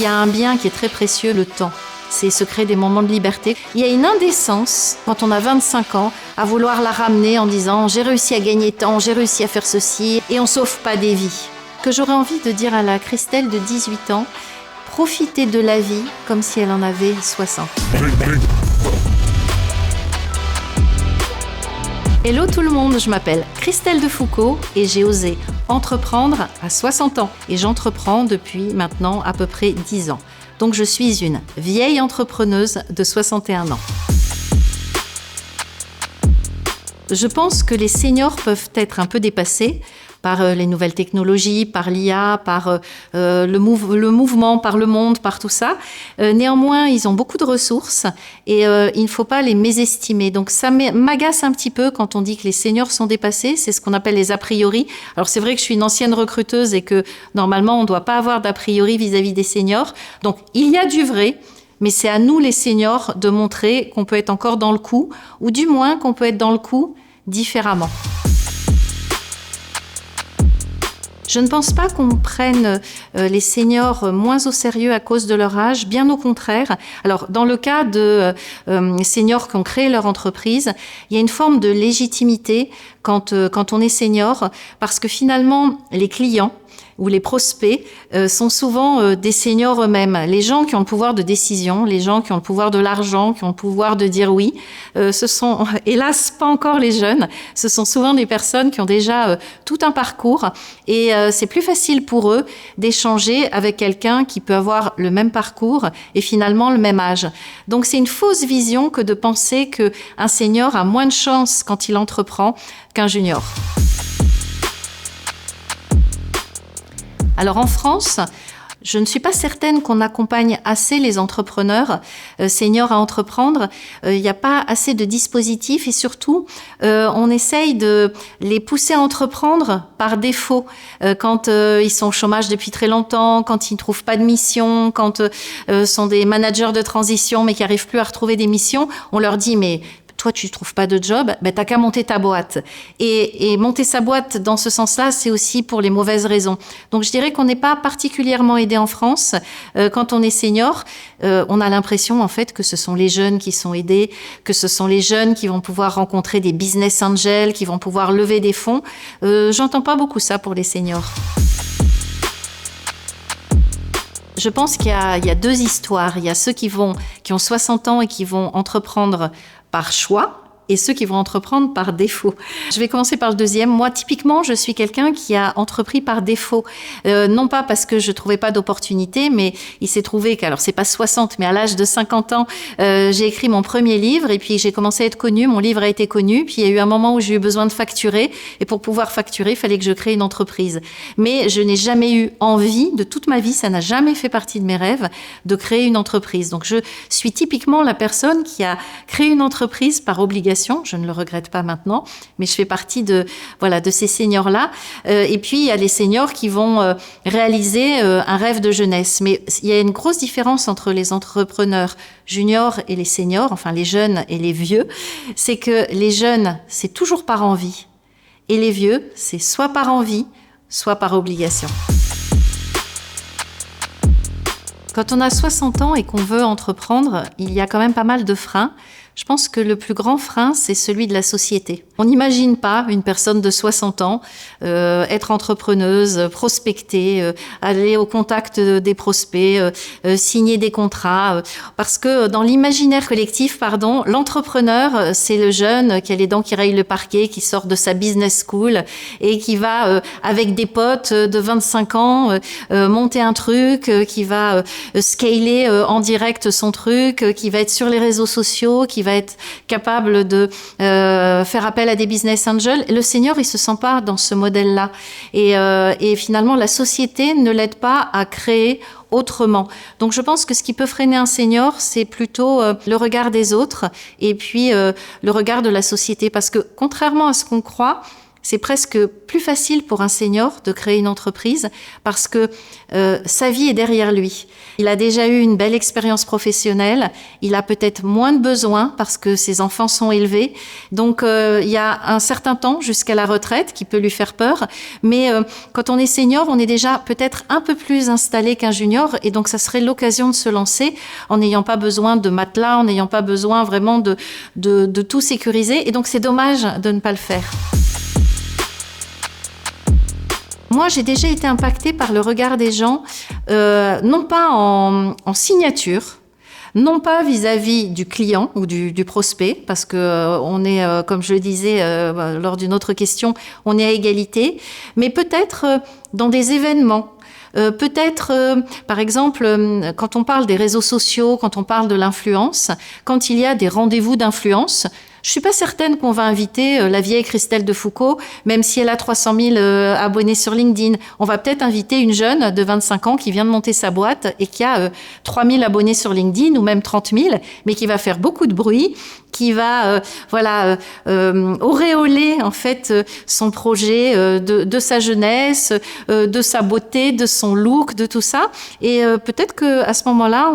Il y a un bien qui est très précieux, le temps. C'est se créer des moments de liberté. Il y a une indécence, quand on a 25 ans, à vouloir la ramener en disant « j'ai réussi à gagner tant, j'ai réussi à faire ceci » et on sauve pas des vies. Que j'aurais envie de dire à la Christelle de 18 ans, profitez de la vie comme si elle en avait 60. Hello tout le monde, je m'appelle Christelle Defoucault et j'ai osé entreprendre à 60 ans. Et j'entreprends depuis maintenant à peu près 10 ans. Donc je suis une vieille entrepreneuse de 61 ans. Je pense que les seniors peuvent être un peu dépassés par les nouvelles technologies, par l'IA, par le mouvement, par le monde, par tout ça. Néanmoins, ils ont beaucoup de ressources et il ne faut pas les mésestimer. Donc ça m'agace un petit peu quand on dit que les seniors sont dépassés. C'est ce qu'on appelle les a priori. Alors c'est vrai que je suis une ancienne recruteuse et que normalement, on ne doit pas avoir d'a priori vis-à-vis des seniors. Donc il y a du vrai. Mais c'est à nous, les seniors, de montrer qu'on peut être encore dans le coup, ou du moins qu'on peut être dans le coup différemment. Je ne pense pas qu'on prenne les seniors moins au sérieux à cause de leur âge, bien au contraire. Alors, dans le cas de seniors qui ont créé leur entreprise, il y a une forme de légitimité quand on est senior, parce que finalement, les clients ou les prospects sont souvent des seniors eux-mêmes. Les gens qui ont le pouvoir de décision, les gens qui ont le pouvoir de l'argent, qui ont le pouvoir de dire oui, ce sont, hélas, pas encore les jeunes. Ce sont souvent des personnes qui ont déjà tout un parcours et c'est plus facile pour eux d'échanger avec quelqu'un qui peut avoir le même parcours et finalement le même âge. Donc c'est une fausse vision que de penser qu'un senior a moins de chance quand il entreprend qu'un junior. Alors en France, je ne suis pas certaine qu'on accompagne assez les entrepreneurs seniors à entreprendre. Il n'y a pas assez de dispositifs et surtout, on essaye de les pousser à entreprendre par défaut. Quand ils sont au chômage depuis très longtemps, quand ils ne trouvent pas de mission, quand sont des managers de transition mais qui n'arrivent plus à retrouver des missions, on leur dit « mais toi, tu ne trouves pas de job, ben, t'as qu'à monter ta boîte. » Et monter sa boîte dans ce sens-là, c'est aussi pour les mauvaises raisons. Donc, je dirais qu'on n'est pas particulièrement aidé en France. Quand on est senior, on a l'impression, en fait, que ce sont les jeunes qui sont aidés, que ce sont les jeunes qui vont pouvoir rencontrer des business angels, qui vont pouvoir lever des fonds. J'entends pas beaucoup ça pour les seniors. Je pense qu'il y a deux histoires. Il y a ceux qui ont 60 ans et qui vont entreprendre par choix et ceux qui vont entreprendre par défaut. Je vais commencer par le deuxième. Moi, typiquement, je suis quelqu'un qui a entrepris par défaut. Non pas parce que je trouvais pas d'opportunité, mais il s'est trouvé alors c'est pas 60, mais à l'âge de 50 ans, j'ai écrit mon premier livre et puis j'ai commencé à être connue. Mon livre a été connu, puis il y a eu un moment où j'ai eu besoin de facturer et pour pouvoir facturer, il fallait que je crée une entreprise. Mais je n'ai jamais eu envie, de toute ma vie, ça n'a jamais fait partie de mes rêves, de créer une entreprise. Donc je suis typiquement la personne qui a créé une entreprise par obligation. Je ne le regrette pas maintenant, mais je fais partie de ces seniors-là. Et puis, il y a les seniors qui vont réaliser un rêve de jeunesse. Mais il y a une grosse différence entre les entrepreneurs juniors et les seniors, enfin les jeunes et les vieux. C'est que les jeunes, c'est toujours par envie. Et les vieux, c'est soit par envie, soit par obligation. Quand on a 60 ans et qu'on veut entreprendre, il y a quand même pas mal de freins. Je pense que le plus grand frein, c'est celui de la société. On n'imagine pas une personne de 60 ans être entrepreneuse, prospecter, aller au contact des prospects, signer des contrats. Parce que dans l'imaginaire collectif, l'entrepreneur, c'est le jeune qui a les dents qui rayent le parquet, qui sort de sa business school et qui va, avec des potes de 25 ans, monter un truc, qui va scaler en direct son truc, qui va être sur les réseaux sociaux, qui va être capable de faire appel à des business angels. Le senior, il se sent pas dans ce modèle-là. Et finalement, la société ne l'aide pas à créer autrement. Donc, je pense que ce qui peut freiner un senior, c'est plutôt le regard des autres et puis le regard de la société. Parce que, contrairement à ce qu'on croit, c'est presque plus facile pour un senior de créer une entreprise parce que sa vie est derrière lui. Il a déjà eu une belle expérience professionnelle, il a peut-être moins de besoins parce que ses enfants sont élevés. Donc il y a un certain temps jusqu'à la retraite qui peut lui faire peur, mais quand on est senior, on est déjà peut-être un peu plus installé qu'un junior et donc ça serait l'occasion de se lancer en n'ayant pas besoin de matelas, en n'ayant pas besoin vraiment de tout sécuriser et donc c'est dommage de ne pas le faire. Moi, j'ai déjà été impactée par le regard des gens, non pas en signature, non pas vis-à-vis du client ou du prospect, parce que on est, comme je le disais lors d'une autre question, on est à égalité, mais peut-être dans des événements. Par exemple, quand on parle des réseaux sociaux, quand on parle de l'influence, quand il y a des rendez-vous d'influence, je suis pas certaine qu'on va inviter la vieille Christelle de Foucauld, même si elle a 300 000 abonnés sur LinkedIn. On va peut-être inviter une jeune de 25 ans qui vient de monter sa boîte et qui a 3 000 abonnés sur LinkedIn ou même 30 000, mais qui va faire beaucoup de bruit, qui va auréoler en fait son projet de sa jeunesse, de sa beauté, de son look, de tout ça. Et peut-être que à ce moment-là,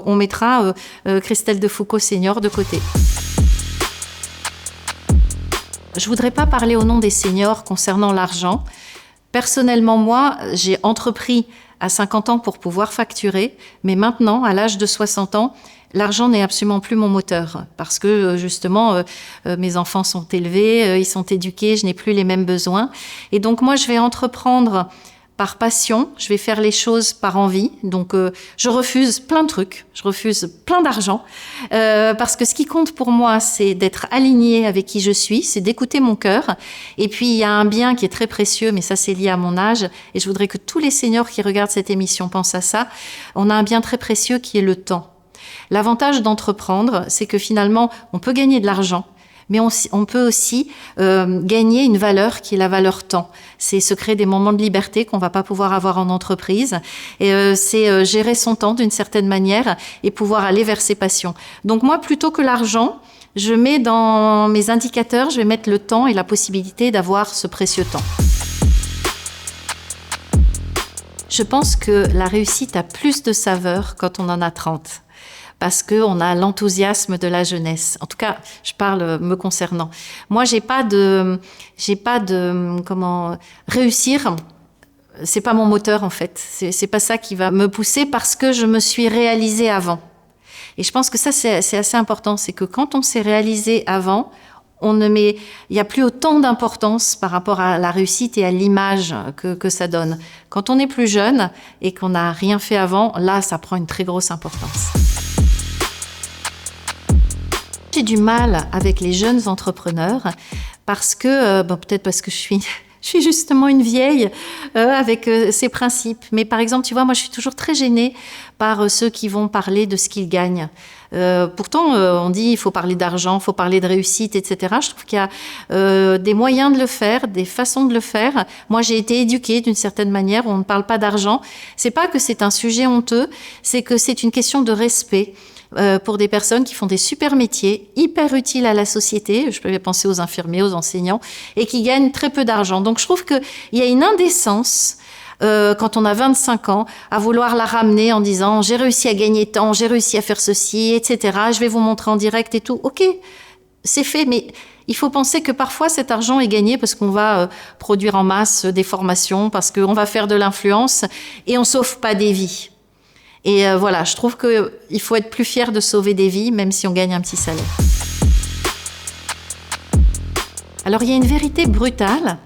on mettra Christelle de Foucauld senior de côté. Je voudrais pas parler au nom des seniors concernant l'argent. Personnellement, moi, j'ai entrepris à 50 ans pour pouvoir facturer, mais maintenant, à l'âge de 60 ans, l'argent n'est absolument plus mon moteur parce que justement, mes enfants sont élevés, ils sont éduqués, je n'ai plus les mêmes besoins. Et donc moi, je vais entreprendre par passion, je vais faire les choses par envie. Donc, je refuse plein de trucs, je refuse plein d'argent, parce que ce qui compte pour moi, c'est d'être alignée avec qui je suis, c'est d'écouter mon cœur. Et puis, il y a un bien qui est très précieux, mais ça, c'est lié à mon âge. Et je voudrais que tous les seniors qui regardent cette émission pensent à ça. On a un bien très précieux qui est le temps. L'avantage d'entreprendre, c'est que finalement, on peut gagner de l'argent, mais on peut aussi gagner une valeur qui est la valeur temps. C'est se créer des moments de liberté qu'on va pas pouvoir avoir en entreprise. Et c'est gérer son temps d'une certaine manière et pouvoir aller vers ses passions. Donc moi, plutôt que l'argent, je mets dans mes indicateurs, je vais mettre le temps et la possibilité d'avoir ce précieux temps. Je pense que la réussite a plus de saveur quand on en a 30. Parce qu'on a l'enthousiasme de la jeunesse. En tout cas, je parle me concernant. Moi, j'ai pas de réussir. C'est pas mon moteur, en fait. C'est pas ça qui va me pousser parce que je me suis réalisée avant. Et je pense que ça, c'est assez important. C'est que quand on s'est réalisé avant, il y a plus autant d'importance par rapport à la réussite et à l'image que ça donne. Quand on est plus jeune et qu'on n'a rien fait avant, là, ça prend une très grosse importance. J'ai du mal avec les jeunes entrepreneurs parce que, peut-être parce que je suis justement une vieille avec ces principes. Mais par exemple, tu vois, moi je suis toujours très gênée par ceux qui vont parler de ce qu'ils gagnent. Pourtant, on dit il faut parler d'argent, il faut parler de réussite, etc. Je trouve qu'il y a des moyens de le faire, des façons de le faire. Moi, j'ai été éduquée d'une certaine manière où on ne parle pas d'argent. C'est pas que c'est un sujet honteux, c'est que c'est une question de respect. Pour des personnes qui font des super métiers, hyper utiles à la société, je peux penser aux infirmiers, aux enseignants, et qui gagnent très peu d'argent. Donc je trouve qu'il y a une indécence quand on a 25 ans, à vouloir la ramener en disant « j'ai réussi à gagner tant, j'ai réussi à faire ceci, etc. Je vais vous montrer en direct et tout. » Ok, c'est fait, mais il faut penser que parfois cet argent est gagné parce qu'on va produire en masse des formations, parce qu'on va faire de l'influence et on sauve pas des vies. Et voilà, je trouve qu'il faut être plus fier de sauver des vies, même si on gagne un petit salaire. Alors, il y a une vérité brutale,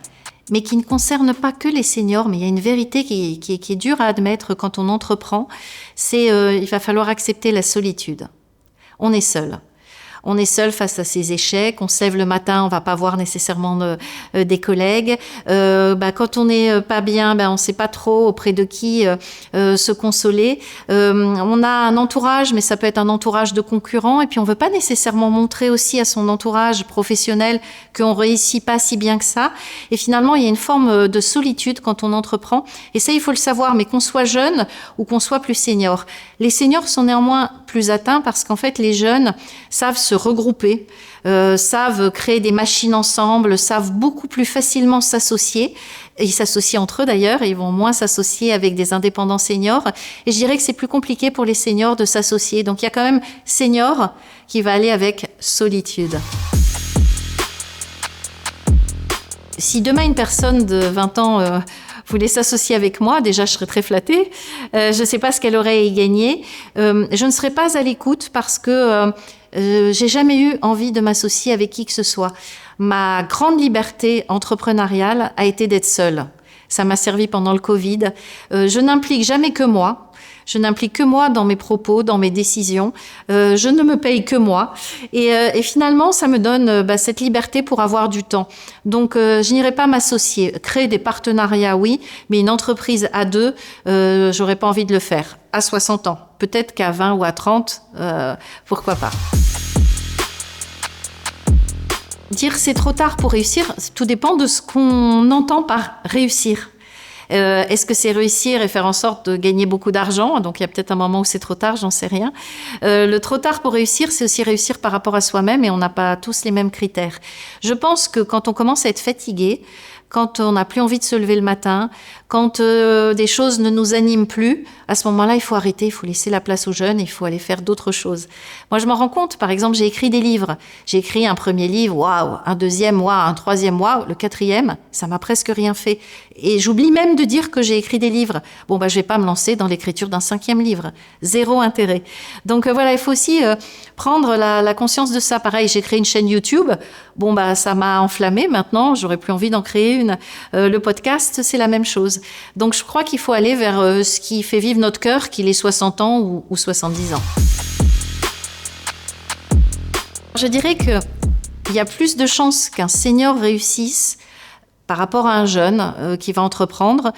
mais qui ne concerne pas que les seniors, mais il y a une vérité qui est dure à admettre quand on entreprend, c'est il va falloir accepter la solitude. On est seul. On est seul face à ses échecs, on se lève le matin, on va pas voir nécessairement des collègues. Quand on n'est pas bien, on sait pas trop auprès de qui se consoler. On a un entourage, mais ça peut être un entourage de concurrents, et puis on veut pas nécessairement montrer aussi à son entourage professionnel qu'on réussit pas si bien que ça. Et finalement, il y a une forme de solitude quand on entreprend. Et ça, il faut le savoir, mais qu'on soit jeune ou qu'on soit plus senior. Les seniors sont néanmoins plus atteints parce qu'en fait, les jeunes savent se regrouper, savent créer des machines ensemble, savent beaucoup plus facilement s'associer. Ils s'associent entre eux d'ailleurs, et ils vont moins s'associer avec des indépendants seniors. Et je dirais que c'est plus compliqué pour les seniors de s'associer. Donc il y a quand même senior qui va aller avec solitude. Si demain une personne de 20 ans voulait s'associer avec moi, déjà je serais très flattée. Je ne sais pas ce qu'elle aurait à y gagner. Je ne serais pas à l'écoute parce que j'ai jamais eu envie de m'associer avec qui que ce soit. Ma grande liberté entrepreneuriale a été d'être seule. Ça m'a servi pendant le Covid. Je n'implique jamais que moi. Je n'implique que moi dans mes propos, dans mes décisions. Je ne me paye que moi. Et finalement, ça me donne cette liberté pour avoir du temps. Donc, je n'irai pas m'associer. Créer des partenariats, oui, mais une entreprise à deux, j'aurais pas envie de le faire. À 60 ans. Peut-être qu'à 20 ou à 30, pourquoi pas. Dire c'est trop tard pour réussir, tout dépend de ce qu'on entend par réussir. Est-ce que c'est réussir et faire en sorte de gagner beaucoup d'argent? Donc il y a peut-être un moment où c'est trop tard, j'en sais rien. Le trop tard pour réussir, c'est aussi réussir par rapport à soi-même et on n'a pas tous les mêmes critères. Je pense que quand on commence à être fatigué, quand on n'a plus envie de se lever le matin, quand des choses ne nous animent plus, à ce moment-là, il faut arrêter, il faut laisser la place aux jeunes, il faut aller faire d'autres choses. Moi, je m'en rends compte, par exemple, j'ai écrit des livres. J'ai écrit un premier livre, waouh, un deuxième, waouh, un troisième, waouh, le quatrième, ça m'a presque rien fait. Et j'oublie même de dire que j'ai écrit des livres. Bon, je vais pas me lancer dans l'écriture d'un 5e livre. Zéro intérêt. Donc voilà, il faut aussi prendre la conscience de ça. Pareil, j'ai créé une chaîne YouTube. Bon, ça m'a enflammé. Maintenant, j'aurais plus envie d'en créer une. Le podcast, c'est la même chose. Donc je crois qu'il faut aller vers ce qui fait vivre notre cœur, qu'il ait 60 ans ou 70 ans. Je dirais qu'il y a plus de chances qu'un senior réussisse par rapport à un jeune qui va entreprendre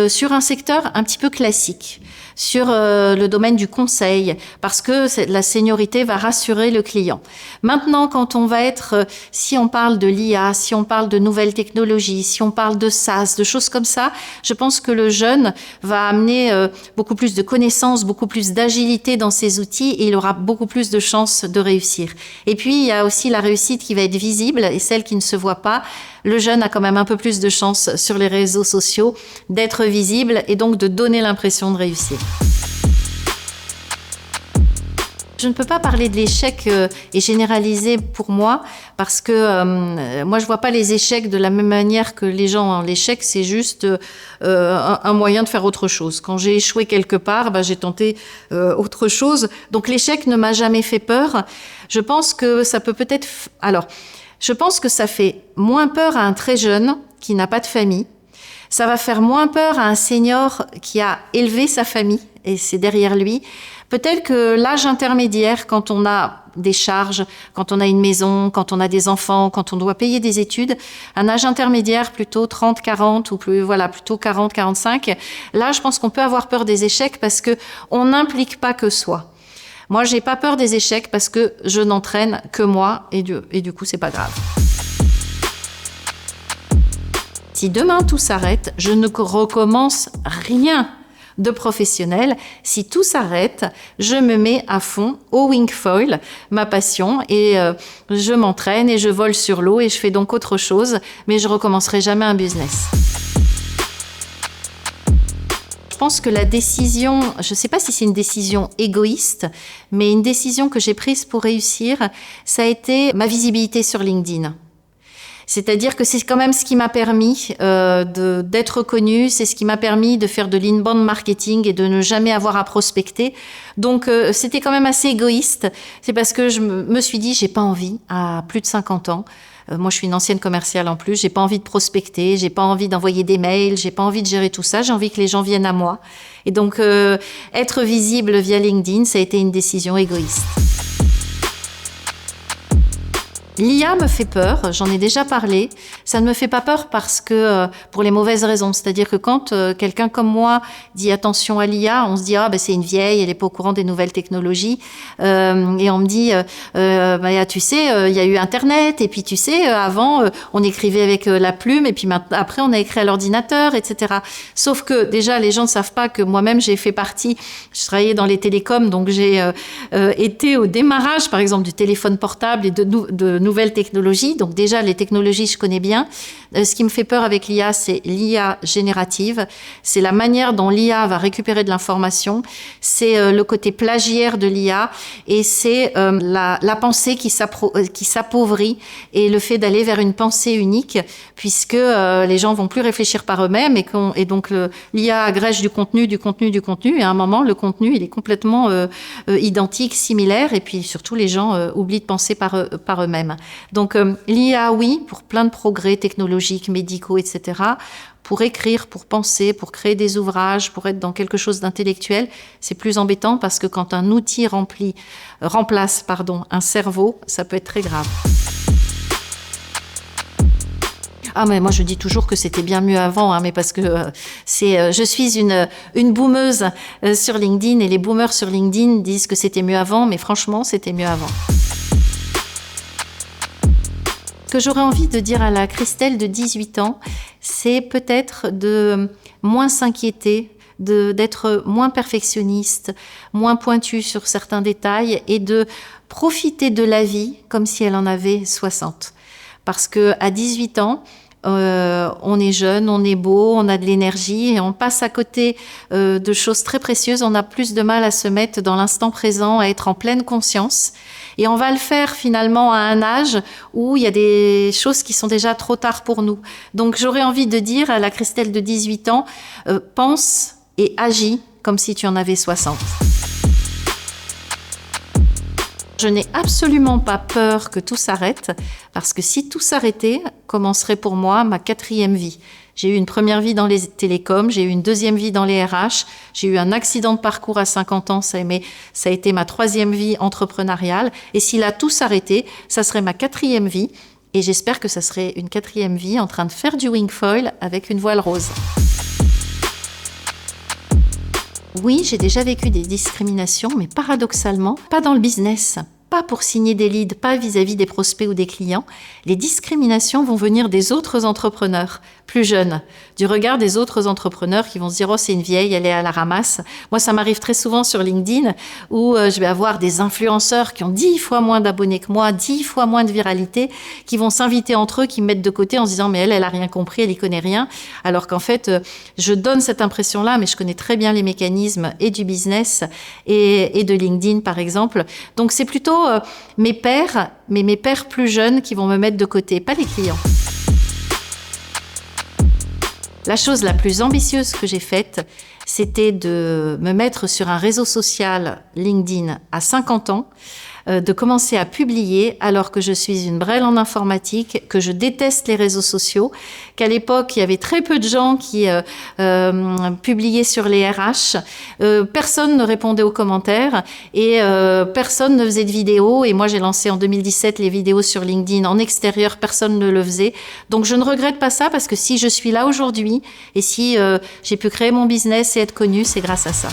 sur un secteur un petit peu classique, sur le domaine du conseil, parce que la seniorité va rassurer le client. Maintenant, quand on va être, si on parle de l'IA, si on parle de nouvelles technologies, si on parle de SaaS, de choses comme ça, je pense que le jeune va amener beaucoup plus de connaissances, beaucoup plus d'agilité dans ses outils et il aura beaucoup plus de chances de réussir. Et puis, il y a aussi la réussite qui va être visible et celle qui ne se voit pas. Le jeune a quand même un peu plus de chances sur les réseaux sociaux d'être visible et donc de donner l'impression de réussir. Je ne peux pas parler de l'échec et généraliser pour moi parce que moi je vois pas les échecs de la même manière que les gens. L'échec c'est juste un moyen de faire autre chose. Quand j'ai échoué quelque part, j'ai tenté autre chose. Donc l'échec ne m'a jamais fait peur. Je pense que ça peut peut-être... Alors, je pense que ça fait moins peur à un très jeune qui n'a pas de famille. Ça va faire moins peur à un senior qui a élevé sa famille et c'est derrière lui. Peut-être que l'âge intermédiaire, quand on a des charges, quand on a une maison, quand on a des enfants, quand on doit payer des études, un âge intermédiaire plutôt 30, 40 ou plus, plutôt 40, 45. Là, je pense qu'on peut avoir peur des échecs parce que on n'implique pas que soi. Moi, j'ai pas peur des échecs parce que je n'entraîne que moi et du coup, c'est pas grave. Si demain tout s'arrête, je ne recommence rien de professionnel. Si tout s'arrête, je me mets à fond au wingfoil, ma passion, et je m'entraîne et je vole sur l'eau et je fais donc autre chose, mais je recommencerai jamais un business. Je pense que la décision, je ne sais pas si c'est une décision égoïste, mais une décision que j'ai prise pour réussir, ça a été ma visibilité sur LinkedIn. C'est-à-dire que c'est quand même ce qui m'a permis d'être reconnue, c'est ce qui m'a permis de faire de l'inbound marketing et de ne jamais avoir à prospecter. Donc c'était quand même assez égoïste. C'est parce que je me suis dit, j'ai pas envie, à plus de 50 ans, moi je suis une ancienne commerciale en plus, j'ai pas envie de prospecter, j'ai pas envie d'envoyer des mails, j'ai pas envie de gérer tout ça, j'ai envie que les gens viennent à moi. Et donc être visible via LinkedIn, ça a été une décision égoïste. L'IA me fait peur, j'en ai déjà parlé. Ça ne me fait pas peur parce que pour les mauvaises raisons. C'est-à-dire que quand quelqu'un comme moi dit attention à l'IA, on se dit c'est une vieille, elle est pas au courant des nouvelles technologies. Et on me dit tu sais, il y a eu Internet et puis tu sais, avant on écrivait avec la plume et puis après on a écrit à l'ordinateur, etc. Sauf que déjà les gens ne savent pas que moi-même j'ai fait partie. Je travaillais dans les télécoms, donc j'ai été au démarrage, par exemple, du téléphone portable et de nouvelles technologies. Donc déjà, les technologies, je connais bien. Ce qui me fait peur avec l'IA, c'est l'IA générative. C'est la manière dont l'IA va récupérer de l'information. C'est le côté plagiaire de l'IA. Et c'est la pensée qui s'appauvrit et le fait d'aller vers une pensée unique, puisque les gens vont plus réfléchir par eux-mêmes et donc l'IA agrège du contenu. Et à un moment, le contenu, il est complètement identique, similaire. Et puis surtout, les gens oublient de penser par eux-mêmes. Donc l'IA, oui, pour plein de progrès technologiques, médicaux, etc. Pour écrire, pour penser, pour créer des ouvrages, pour être dans quelque chose d'intellectuel, c'est plus embêtant parce que quand un outil remplace un cerveau, ça peut être très grave. Ah mais moi je dis toujours que c'était bien mieux avant, mais parce que je suis une boomeuse sur LinkedIn et les boomers sur LinkedIn disent que c'était mieux avant, mais franchement c'était mieux avant. Ce que j'aurais envie de dire à la Christelle de 18 ans, c'est peut-être de moins s'inquiéter, d'être moins perfectionniste, moins pointu sur certains détails et de profiter de la vie comme si elle en avait 60. Parce qu'à 18 ans, on est jeune, on est beau, on a de l'énergie et on passe à côté de choses très précieuses. On a plus de mal à se mettre dans l'instant présent, à être en pleine conscience. Et on va le faire finalement à un âge où il y a des choses qui sont déjà trop tard pour nous. Donc j'aurais envie de dire à la Christelle de 18 ans, pense et agis comme si tu en avais 60. Je n'ai absolument pas peur que tout s'arrête, parce que si tout s'arrêtait, commencerait pour moi ma 4e vie. J'ai eu une première vie dans les télécoms, j'ai eu une 2e vie dans les RH, j'ai eu un accident de parcours à 50 ans, ça a été ma 3e vie entrepreneuriale. Et si là tout s'arrêtait, ça serait ma 4e vie. Et j'espère que ça serait une 4e vie en train de faire du wing foil avec une voile rose. Oui, j'ai déjà vécu des discriminations, mais paradoxalement, pas dans le business, pas pour signer des leads, pas vis-à-vis des prospects ou des clients. Les discriminations vont venir des autres entrepreneurs, plus jeunes, du regard des autres entrepreneurs qui vont se dire « Oh, c'est une vieille, elle est à la ramasse ». Moi, ça m'arrive très souvent sur LinkedIn où je vais avoir des influenceurs qui ont 10 fois moins d'abonnés que moi, 10 fois moins de viralité, qui vont s'inviter entre eux, qui me mettent de côté en se disant « Mais elle a rien compris, elle y connaît rien ». Alors qu'en fait, je donne cette impression-là, mais je connais très bien les mécanismes et du business et de LinkedIn, par exemple. Donc, c'est plutôt mes pairs, mais mes pairs plus jeunes qui vont me mettre de côté, pas les clients. La chose la plus ambitieuse que j'ai faite, c'était de me mettre sur un réseau social LinkedIn à 50 ans, de commencer à publier alors que je suis une brêle en informatique, que je déteste les réseaux sociaux, qu'à l'époque, il y avait très peu de gens qui publiaient sur les RH. Personne ne répondait aux commentaires et personne ne faisait de vidéos. Et moi, j'ai lancé en 2017 les vidéos sur LinkedIn en extérieur. Personne ne le faisait. Donc, je ne regrette pas ça parce que si je suis là aujourd'hui et si j'ai pu créer mon business et être connue, c'est grâce à ça.